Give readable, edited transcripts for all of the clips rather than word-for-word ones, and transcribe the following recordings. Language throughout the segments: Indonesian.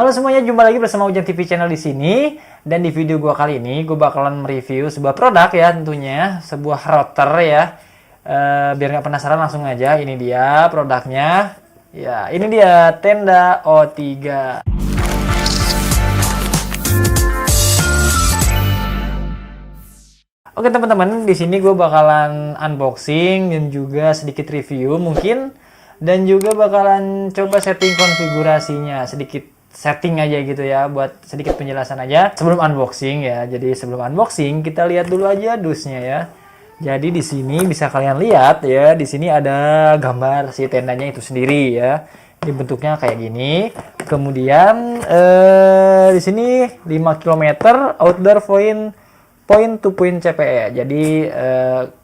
Halo semuanya, jumpa lagi bersama Ujang TV Channel di sini. Dan di video gua kali ini, gue bakalan mereview sebuah produk ya, tentunya sebuah router ya. Biar nggak penasaran, langsung aja. Ini dia produknya. Ya, ini dia Tenda O3. Oke teman-teman, di sini gue bakalan unboxing dan juga sedikit review mungkin, dan juga bakalan coba setting konfigurasinya, sedikit setting aja gitu ya, buat sedikit penjelasan aja sebelum unboxing ya. Jadi sebelum unboxing kita lihat dulu aja dusnya ya. Jadi di sini bisa kalian lihat ya, di sini ada gambar si tendanya itu sendiri ya. Ini bentuknya kayak gini. Kemudian di sini 5 km outdoor point to point CPE. Jadi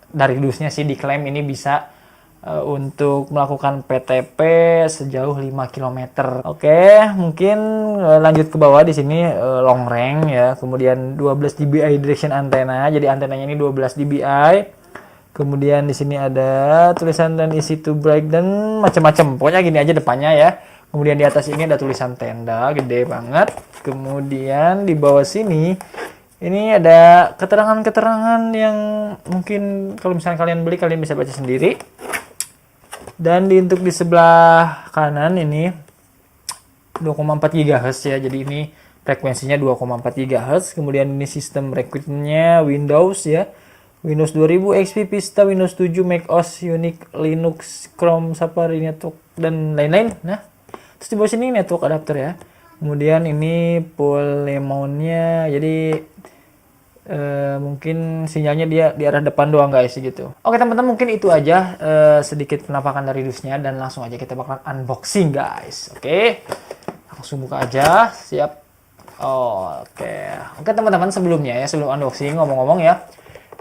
dari dusnya sih diklaim ini bisa untuk melakukan PTP sejauh 5 km. Oke, mungkin lanjut ke bawah. Di sini long range ya. Kemudian 12 dBi direction antena. Jadi antenanya ini 12 dBi. Kemudian di sini ada tulisan dan easy to break dan macam-macam. Pokoknya gini aja depannya ya. Kemudian di atas ini ada tulisan Tenda, gede banget. Kemudian di bawah sini ini ada keterangan-keterangan yang mungkin kalau misalnya kalian beli, kalian bisa baca sendiri. Dan untuk di sebelah kanan ini 2,4 GHz ya. Jadi ini frekuensinya 2,4 GHz. Kemudian ini sistem recruitment-nya Windows ya. Windows 2000, XP, Vista, Windows 7, macOS, Unix, Linux, Chrome, Safari, Network, dan lain-lain. Nah, terus di bawah sini network adapter ya. Kemudian ini Polemon-nya. Jadi mungkin sinyalnya dia di arah depan doang guys gitu. Oke teman-teman, mungkin itu aja sedikit penampakan dari dusnya, dan langsung aja kita bakalan unboxing guys. Oke, langsung buka aja. Siap. Oke teman-teman, sebelumnya ya, sebelum unboxing ngomong-ngomong ya,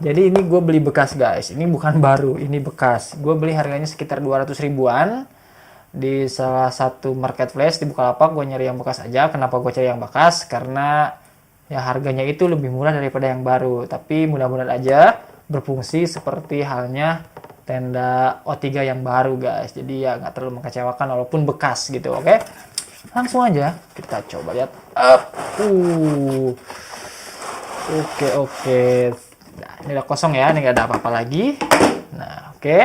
jadi ini gue beli bekas guys. Ini bukan baru, ini bekas. Gue beli harganya sekitar 200 ribuan di salah satu marketplace di Bukalapak. Gue nyari yang bekas aja. Kenapa gue cari yang bekas? Karena ya harganya itu lebih murah daripada yang baru. Tapi mudah-mudahan aja berfungsi seperti halnya Tenda O3 yang baru guys. Jadi ya nggak terlalu mengecewakan walaupun bekas gitu. Oke, langsung aja kita coba lihat. Oke. Nah, ini udah kosong ya, ini nggak ada apa-apa lagi. Nah, oke.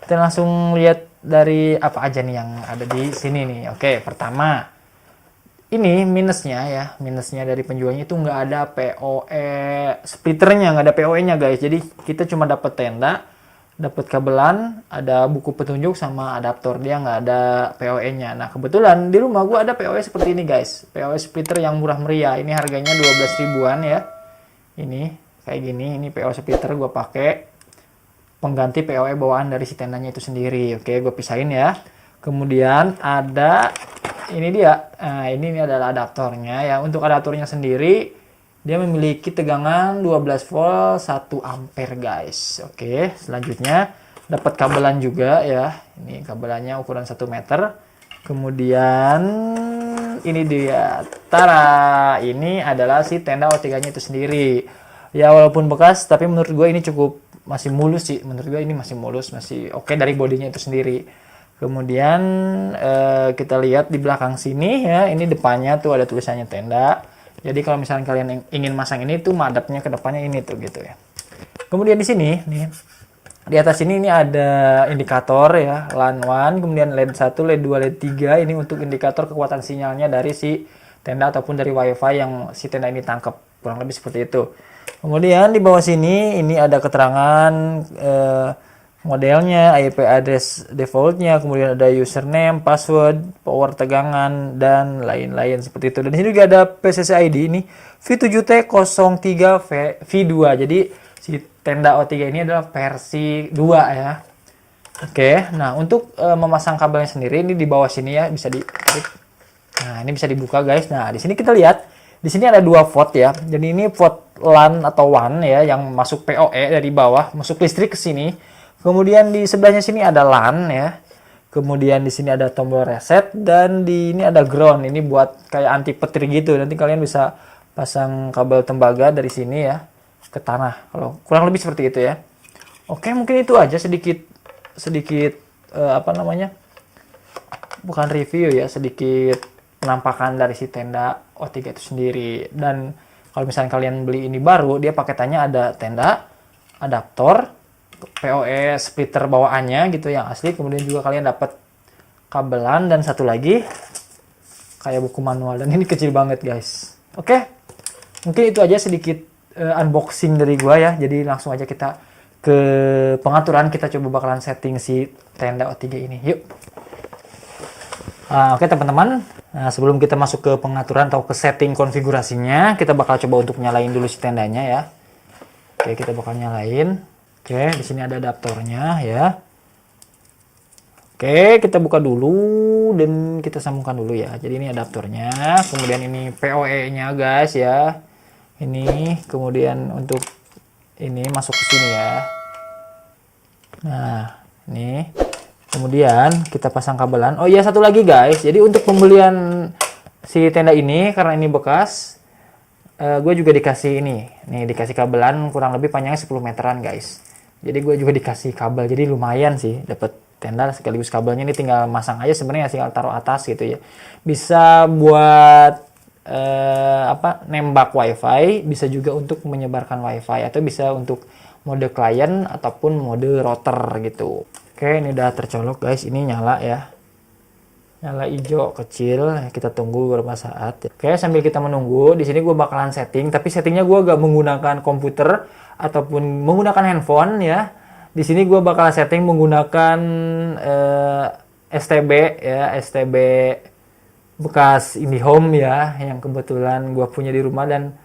Kita langsung lihat dari apa aja nih yang ada di sini nih. Oke, pertama ini minusnya ya, minusnya dari penjualnya itu nggak ada PoE splitternya, nggak ada PoE-nya guys. Jadi kita cuma dapat tenda, dapat kabelan, ada buku petunjuk sama adaptor, dia nggak ada PoE-nya. Nah kebetulan di rumah gue ada PoE seperti ini guys, PoE splitter yang murah meriah. Ini harganya 12 ribuan ya. Ini kayak gini, ini PoE splitter gue pakai pengganti PoE bawaan dari si tendanya itu sendiri. Oke, gue pisahin ya. Kemudian ada ini dia. Nah, ini adalah adaptornya ya. Untuk adaptornya sendiri dia memiliki tegangan 12 volt 1 ampere guys. Oke, selanjutnya dapat kabelan juga ya. Ini kabelannya ukuran 1 meter. Kemudian ini dia. Tara, ini adalah si Tenda O3-nya itu sendiri. Ya walaupun bekas, tapi menurut gue ini cukup masih mulus sih. Menurut gue ini masih mulus, masih oke dari bodinya itu sendiri. Kemudian kita lihat di belakang sini ya, ini depannya tuh ada tulisannya Tenda. Jadi kalau misalnya kalian ingin masang ini tuh madepnya ke depannya ini tuh gitu ya. Kemudian di sini nih, di atas ini ada indikator ya, LAN 1, kemudian LED 1, LED 2, LED 3. Ini untuk indikator kekuatan sinyalnya dari si tenda ataupun dari WiFi yang si tenda ini tangkap. Kurang lebih seperti itu. Kemudian di bawah sini ini ada keterangan modelnya, IP address defaultnya, kemudian ada username, password, power tegangan, dan lain-lain seperti itu. Dan di sini juga ada PCC ID ini V7T03V2. Jadi si Tenda O3 ini adalah versi 2 ya. Oke, nah untuk memasang kabelnya sendiri ini di bawah sini ya, bisa ditarik. Nah, ini bisa dibuka guys. Nah, di sini kita lihat, di sini ada 2 port ya. Jadi ini port LAN atau WAN ya, yang masuk PoE dari bawah, masuk listrik ke sini. Kemudian di sebelahnya sini ada LAN ya. Kemudian di sini ada tombol reset, dan di ini ada ground. Ini buat kayak anti petir gitu. Nanti kalian bisa pasang kabel tembaga dari sini ya ke tanah. Kalau kurang lebih seperti itu ya. Oke, mungkin itu aja sedikit apa namanya? Bukan review ya, sedikit penampakan dari si tenda O3 itu sendiri. Dan kalau misalnya kalian beli ini baru, dia paketannya ada tenda, adaptor, PoE splitter bawaannya gitu yang asli, kemudian juga kalian dapat kabelan dan satu lagi kayak buku manual, dan ini kecil banget guys. Oke, mungkin itu aja sedikit unboxing dari gua ya. Jadi langsung aja kita ke pengaturan, kita coba bakalan setting si tenda O3 ini. Yuk. Oke teman-teman, sebelum kita masuk ke pengaturan atau ke setting konfigurasinya, kita bakal coba untuk nyalain dulu si tendanya ya. Oke, kita bakal nyalain. Oke, di sini ada adaptornya ya. Oke, kita buka dulu dan kita sambungkan dulu ya. Jadi ini adaptornya, kemudian ini PoE-nya guys ya. Ini kemudian untuk ini masuk ke sini ya. Nah, ini. Kemudian kita pasang kabelan. Oh iya, satu lagi guys. Jadi untuk pembelian si tenda ini, karena ini bekas, gue juga dikasih ini. Nih dikasih kabelan kurang lebih panjangnya 10 meteran guys. Jadi gue juga dikasih kabel. Jadi lumayan sih dapat tenda sekaligus kabelnya. Ini tinggal masang aja sebenarnya, tinggal taruh atas gitu ya. Bisa buat nembak wifi, bisa juga untuk menyebarkan wifi, atau bisa untuk mode klien ataupun mode router gitu. Oke, ini udah tercolok guys, ini nyala ya. Nyala hijau kecil, kita tunggu beberapa saat. Oke, sambil kita menunggu, di sini gue bakalan setting, tapi settingnya gue gak menggunakan komputer ataupun menggunakan handphone ya. Di sini gue bakalan setting menggunakan STB ya, STB bekas IndiHome ya, yang kebetulan gue punya di rumah. Dan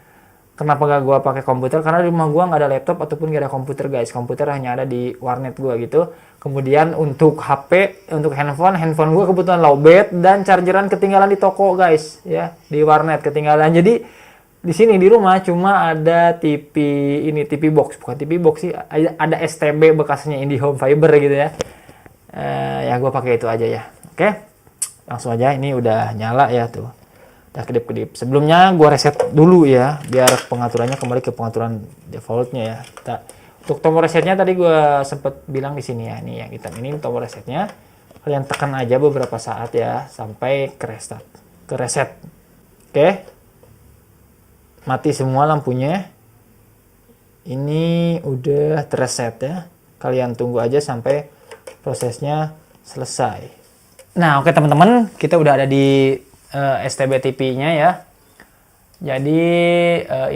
kenapa gak gue pakai komputer? Karena di rumah gue nggak ada laptop ataupun nggak ada komputer guys. Komputer hanya ada di warnet gue gitu. Kemudian untuk HP, untuk handphone gue kebetulan lowbat dan chargeran ketinggalan di toko guys ya, di warnet ketinggalan. Jadi di sini di rumah cuma ada TV, ini TV box, bukan TV box sih, ada STB bekasnya IndiHome Fiber gitu ya. Ya gue pakai itu aja ya. Oke, langsung aja, ini udah nyala ya tuh. Udah kedip-kedip. Sebelumnya gua reset dulu ya, biar pengaturannya kembali ke pengaturan defaultnya ya. Untuk tombol resetnya tadi gua sempet bilang di sini ya, ini yang hitam ini tombol resetnya. Kalian tekan aja beberapa saat ya, sampai ke restart, ke reset. Oke. Mati semua lampunya. Ini udah terreset ya. Kalian tunggu aja sampai prosesnya selesai. Nah, oke teman-teman, kita udah ada di STB TV-nya ya. Jadi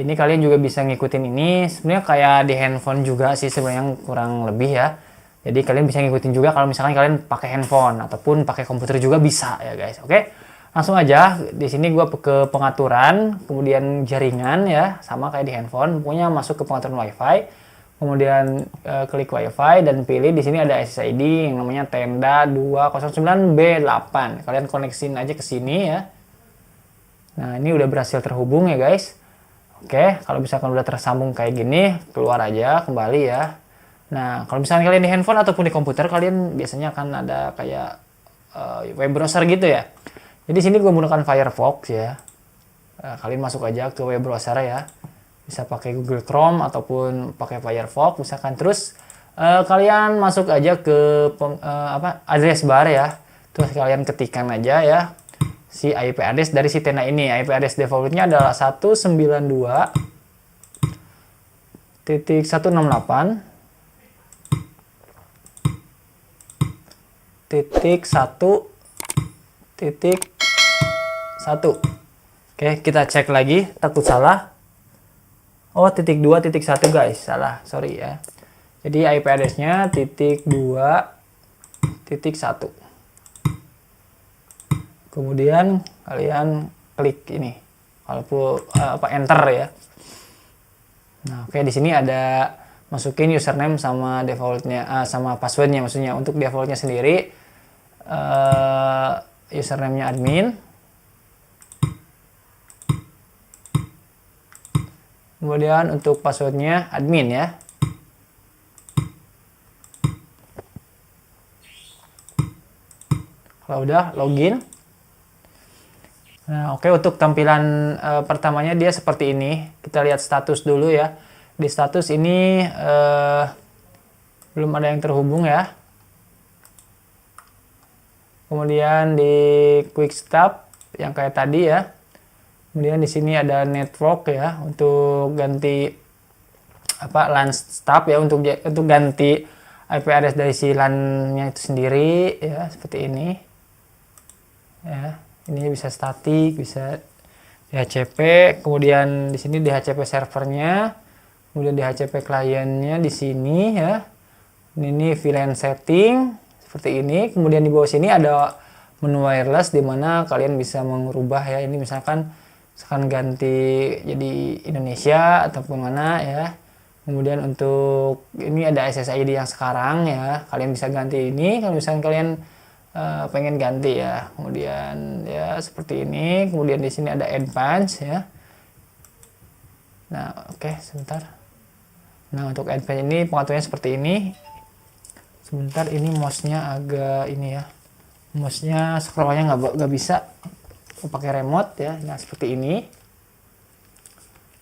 ini kalian juga bisa ngikutin ini. Sebenarnya kayak di handphone juga sih sebenarnya, kurang lebih ya. Jadi kalian bisa ngikutin juga kalau misalkan kalian pakai handphone ataupun pakai komputer juga bisa ya guys. Oke. Langsung aja di sini gua ke pengaturan, kemudian jaringan ya, sama kayak di handphone. Pokoknya masuk ke pengaturan WiFi. Kemudian klik WiFi dan pilih di sini ada SSID yang namanya tenda 209B8. Kalian koneksin aja ke sini ya. Nah, ini udah berhasil terhubung ya guys. Oke, kalau misalkan udah tersambung kayak gini, keluar aja kembali ya. Nah, kalau misalkan kalian di handphone ataupun di komputer, kalian biasanya akan ada kayak web browser gitu ya. Jadi sini gue menggunakan Firefox ya. Kalian masuk aja ke web browser ya. Bisa pakai Google Chrome ataupun pakai Firefox misalkan. Terus kalian masuk aja ke address bar ya. Terus kalian ketikkan aja ya si IP address dari si tenda ini. IP address defaultnya adalah 168.1.1. Oke, kita cek lagi, takut salah. Oh, .2.1 guys, salah, sorry ya. Jadi IP address-nya .2.1. Kemudian kalian klik ini, walaupun enter ya. Nah, oke, di sini ada masukin username sama defaultnya, sama passwordnya maksudnya. Untuk defaultnya sendiri username-nya admin. Kemudian untuk passwordnya admin ya. Kalau udah login. Nah, oke, untuk tampilan pertamanya dia seperti ini. Kita lihat status dulu ya. Di status ini belum ada yang terhubung ya. Kemudian di quick start yang kayak tadi ya. Kemudian di sini ada network ya untuk ganti LAN stub ya, untuk ganti IP address dari si LAN-nya itu sendiri ya, seperti ini. Ya, ini bisa statik, bisa DHCP, kemudian di sini DHCP servernya, kemudian DHCP kliennya di sini ya. Ini VLAN setting seperti ini. Kemudian di bawah sini ada menu wireless di mana kalian bisa mengubah ya. Ini misalkan ganti jadi Indonesia ataupun mana ya. Kemudian untuk ini ada SSID yang sekarang ya, kalian bisa ganti ini kalau misalnya kalian pengen ganti ya. Kemudian ya seperti ini. Kemudian di sini ada advance ya. Nah, oke, sebentar. Nah, untuk advance ini pengaturannya seperti ini. Sebentar, ini mouse-nya agak ini ya. Mouse-nya scroll-nya nggak bisa pakai remote ya. Nah, seperti ini.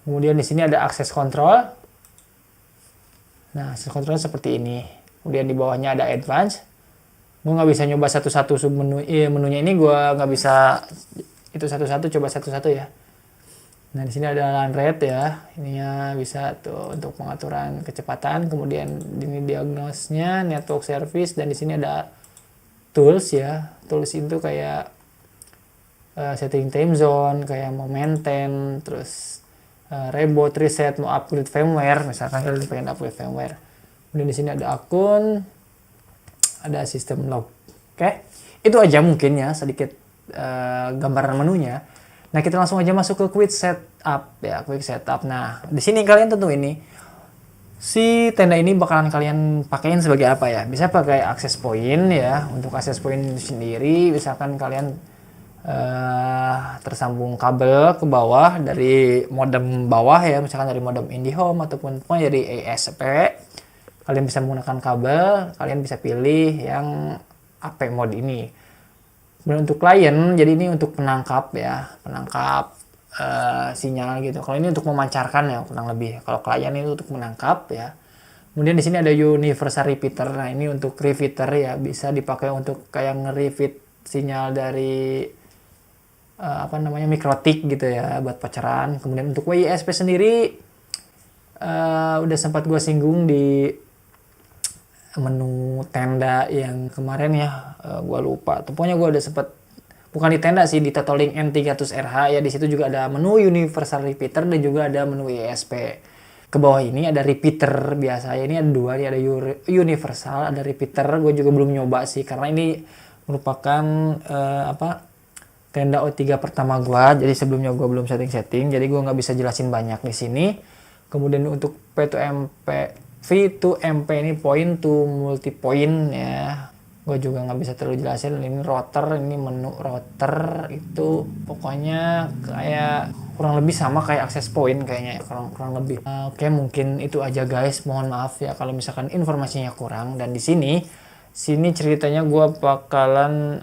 Kemudian di sini ada akses control. Nah, akses control seperti ini. Kemudian di bawahnya ada advance. Gue nggak bisa nyoba satu-satu sub menu. Menunya ini gue nggak bisa itu satu-satu, coba satu-satu ya. Nah, di sini ada LAN rate ya. Ininya bisa tuh untuk pengaturan kecepatan. Kemudian ini diagnosnya, network service, dan di sini ada tools ya. Tools itu kayak setting time zone, kayak mau maintain, terus reboot, reset, mau upgrade firmware, misalkan kalian pengen upgrade firmware. Kemudian di sini ada akun, ada sistem log. Oke, itu aja mungkin ya sedikit gambaran menunya. Nah, kita langsung aja masuk ke quick setup ya, quick setup. Nah, di sini kalian tentu ini si tenda ini bakalan kalian pakein sebagai apa ya? Bisa pakai access point ya. Untuk access point sendiri, misalkan kalian tersambung kabel ke bawah dari modem bawah ya, misalkan dari modem IndiHome ataupun dari ASP. Kalian bisa menggunakan kabel, kalian bisa pilih yang AP mode ini. Kemudian untuk klien, jadi ini untuk penangkap ya, penangkap sinyal gitu. Kalau ini untuk memancarkan ya, kurang lebih. Kalau klien itu untuk menangkap ya. Kemudian di sini ada universal repeater. Nah, ini untuk repeater ya, bisa dipakai untuk kayak nge-repeat sinyal dari mikrotik gitu ya, buat pacaran. Kemudian untuk WISP sendiri udah sempat gue singgung di menu tenda yang kemarin ya, gue lupa. Pokoknya gue udah sempat, bukan di tenda sih, di Totolink N300RH ya. Di situ juga ada menu universal repeater dan juga ada menu WISP. Ke bawah ini ada repeater biasa ya, ini ada dua, ini ada universal, ada repeater. Gue juga belum nyoba sih karena ini merupakan tenda O3 pertama gue, jadi sebelumnya gue belum setting, jadi gue nggak bisa jelasin banyak di sini. Kemudian untuk V2MP ini point to multi point ya, gue juga nggak bisa terlalu jelasin. Ini router, ini menu router itu pokoknya kayak kurang lebih sama kayak access point kayaknya, kurang lebih. Oke, mungkin itu aja guys, mohon maaf ya kalau misalkan informasinya kurang. Dan di sini ceritanya gue bakalan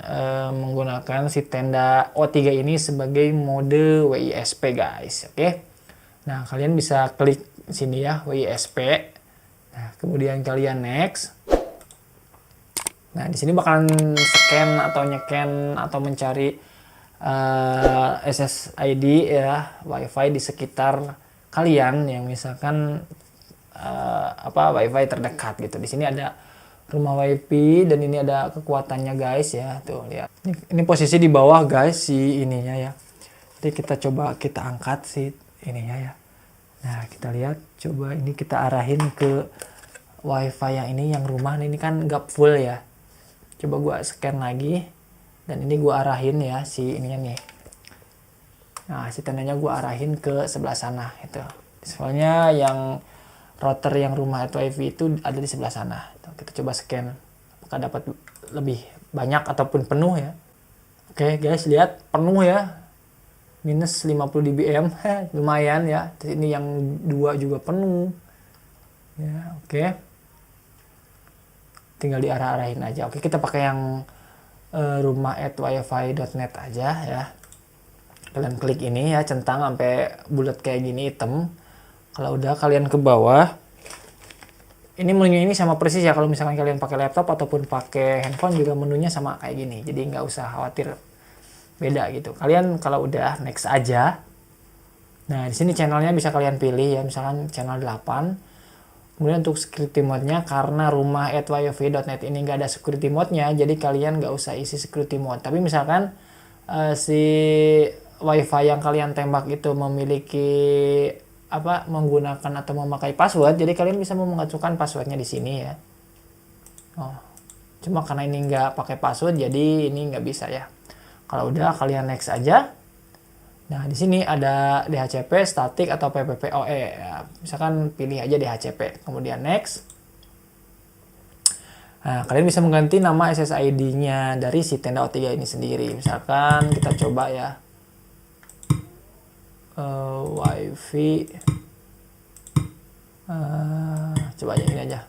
menggunakan si tenda O3 ini sebagai mode WISP guys. Oke. Nah, kalian bisa klik sini ya, WISP. Nah, kemudian kalian next. Nah, di sini bakalan scan atau nyeken atau mencari SSID ya, WiFi di sekitar kalian yang misalkan WiFi terdekat gitu. Di sini ada rumah WiFi dan ini ada kekuatannya guys ya, tuh lihat. Ini posisi di bawah guys si ininya ya. Jadi kita coba kita angkat si ininya ya. Nah, kita lihat, coba ini kita arahin ke WiFi yang ini, yang rumah ini kan gak full ya. Coba gua scan lagi dan ini gua arahin ya si ininya nih. Nah, si tandanya gua arahin ke sebelah sana itu. Soalnya yang router yang rumah WiFi itu ada di sebelah sana. Kita coba scan apakah dapat lebih banyak ataupun penuh ya. Oke guys, lihat penuh ya, minus 50 dBm. Lumayan ya. Terus ini yang dua juga penuh ya. Oke, tinggal diarah-arahin aja. Oke, kita pakai yang rumah@wifi.net aja ya. Kalian klik ini ya, centang sampai bulat kayak gini hitam. Kalau udah, kalian ke bawah. Ini menunya ini sama persis ya, kalau misalkan kalian pakai laptop ataupun pakai handphone juga menunya sama kayak gini. Jadi nggak usah khawatir beda gitu. Kalian kalau udah next aja. Nah, di sini channelnya bisa kalian pilih ya, misalkan channel 8. Kemudian untuk security mode-nya, karena rumah @wifi.net ini nggak ada security mode-nya, jadi kalian nggak usah isi security mode. Tapi misalkan si wifi yang kalian tembak itu memiliki menggunakan atau memakai password, jadi kalian bisa memasukkan passwordnya di sini ya. Cuma karena ini nggak pakai password, jadi ini nggak bisa ya. Kalau udah, kalian next aja. Nah, di sini ada DHCP, static atau PPPoE. Ya, misalkan pilih aja DHCP, kemudian next. Nah, kalian bisa mengganti nama SSID-nya dari si Tenda O3 ini sendiri. Misalkan kita coba ya, wifi. Coba aja ini aja.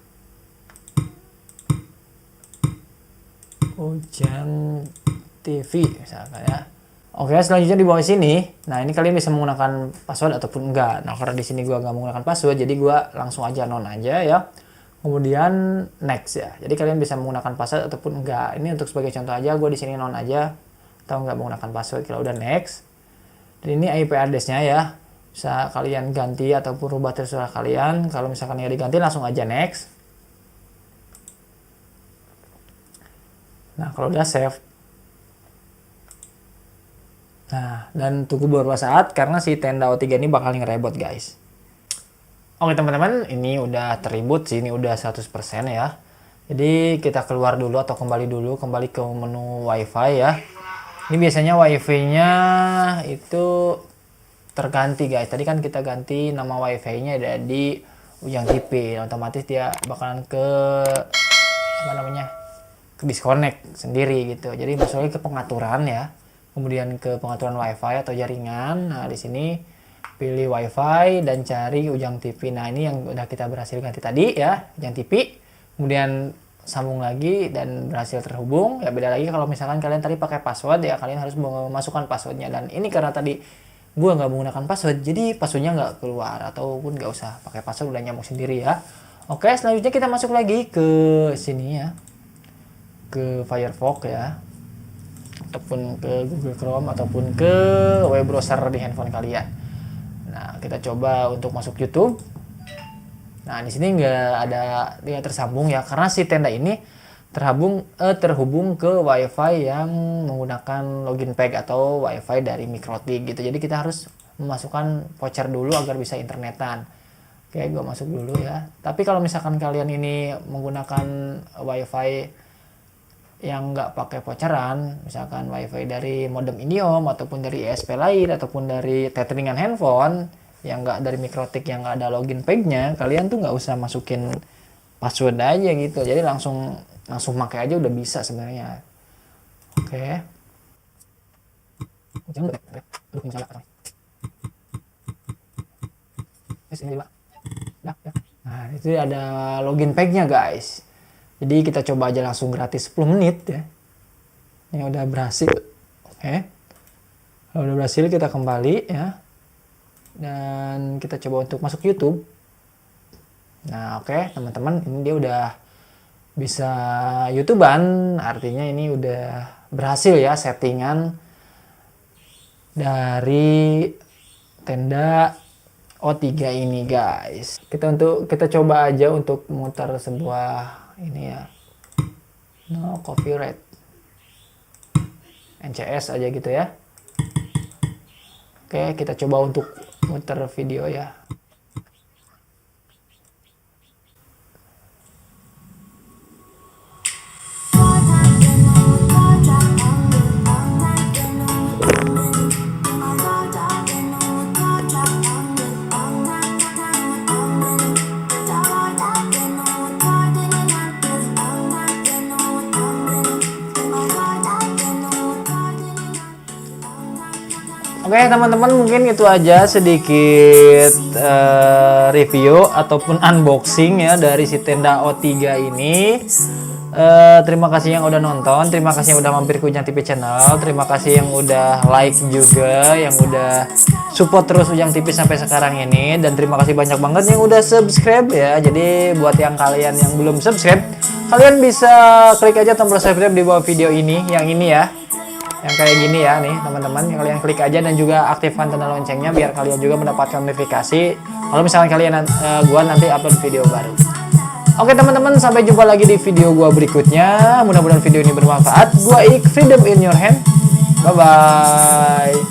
Ujang TV misalkan ya. Oke, selanjutnya di bawah sini. Nah, ini kalian bisa menggunakan password ataupun enggak. Nah, karena di sini gua nggak menggunakan password, jadi gua langsung aja non aja ya. Kemudian next ya. Jadi kalian bisa menggunakan password ataupun enggak. Ini untuk sebagai contoh aja, gua di sini non aja atau nggak menggunakan password. Kalau udah next. Dan ini IP address-nya ya. Bisa kalian ganti ataupun rubah terserah kalian. Kalau misalkan ya diganti, langsung aja next. Nah, kalau udah save. Nah, dan tunggu beberapa saat karena si Tenda O3 ini bakal nge-reboot guys. Oke teman-teman, ini udah terreboot sih, ini udah 100% ya. Jadi kita keluar dulu atau kembali ke menu wifi ya. Ini biasanya wifi-nya itu terganti guys. Tadi kan kita ganti nama wifi-nya ada di Ujang TV. Otomatis dia bakalan ke ke disconnect sendiri gitu. Jadi masuknya ke pengaturan ya. Kemudian ke pengaturan wifi atau jaringan. Nah, di sini pilih wifi dan cari Ujang TV. Nah, ini yang udah kita berhasil ganti tadi ya, Ujang TV. Kemudian sambung lagi dan berhasil terhubung. Ya beda lagi kalau misalkan kalian tadi pakai password ya, kalian harus memasukkan passwordnya. Dan ini karena tadi gua nggak menggunakan password, jadi passwordnya nggak keluar ataupun nggak usah pakai password, udah nyambung sendiri ya. Oke, selanjutnya kita masuk lagi ke sini ya, ke Firefox ya, ataupun ke Google Chrome ataupun ke web browser di handphone kalian. Nah, kita coba untuk masuk YouTube. Nah, di sini dia tersambung ya, karena si Tenda ini terhubung ke WiFi yang menggunakan login pack atau WiFi dari Mikrotik gitu. Jadi kita harus memasukkan voucher dulu agar bisa internetan. Oke, gue masuk dulu ya. Tapi kalau misalkan kalian ini menggunakan WiFi yang nggak pakai voucheran, misalkan wifi dari modem Iniom ataupun dari ISP lain ataupun dari tetheringan handphone yang nggak dari Mikrotik yang nggak ada login page-nya, kalian tuh nggak usah masukin password aja gitu, jadi langsung pakai aja udah bisa sebenarnya. Oke. Nah, itu ada login page-nya guys. Jadi kita coba aja langsung gratis 10 menit ya. Ini udah berhasil. Oke. Kalau udah berhasil kita kembali ya. Dan kita coba untuk masuk YouTube. Nah, oke, teman-teman, ini dia udah bisa YouTubean, artinya ini udah berhasil ya settingan dari Tenda O3 ini guys. Kita coba aja untuk mutar sebuah ini ya, no copyright, NCS aja gitu ya. Oke, kita coba untuk muter video ya. Oke teman-teman, mungkin itu aja sedikit review ataupun unboxing ya dari si Tenda O3 ini. Terima kasih yang udah nonton, terima kasih yang udah mampir ke Ujang TV channel, terima kasih yang udah like juga, yang udah support terus Ujang TV sampai sekarang ini, dan terima kasih banyak banget yang udah subscribe ya. Jadi buat yang kalian yang belum subscribe, kalian bisa klik aja tombol subscribe di bawah video ini, yang ini ya. yang kayak gini ya nih teman-teman. Kalian klik aja dan juga aktifkan tanda loncengnya biar kalian juga mendapatkan notifikasi kalau misalkan kalian gua nanti upload video baru. Oke teman-teman, sampai jumpa lagi di video gua berikutnya. Mudah-mudahan video ini bermanfaat. Gua Ik, freedom in your hand. Bye bye.